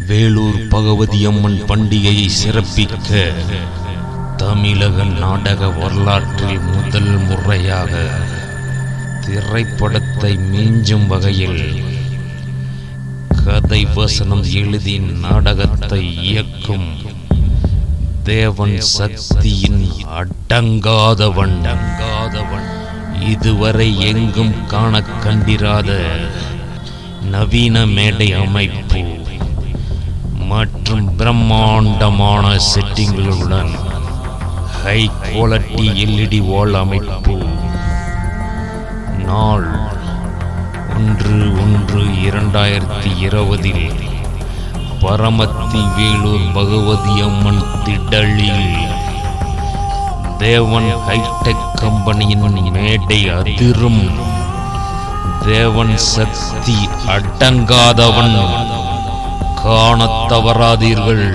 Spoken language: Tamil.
வேலூர் பகவதி அம்மன் பண்டிகையை சிறப்பிக்க தமிழக நாடக வரலாற்றில் முதல் முறையாக திரைப்படத்தை மிஞ்சும் வகையில் கதை வசனம் எழுதி நாடகத்தை இயக்கும் தேவன் சக்தியின் அடங்காதவன் இதுவரை எங்கும் காண கண்டிராத நவீன மேடை அமைப்பு மற்றும் பிரம்மாண்டமான செட்டிங்களுடன் ஹை குவாலிட்டி LED வால் அமைப்பு நாள் 1/1/2020 பரமத்தி வேலூர் பகவதி அம்மன் திடலில் தேவன் ஹைடெக் கம்பெனியின் மேடை அதிரும். தேவன் சக்தி அடங்காதவன் காணத் தவறாதீர்கள்.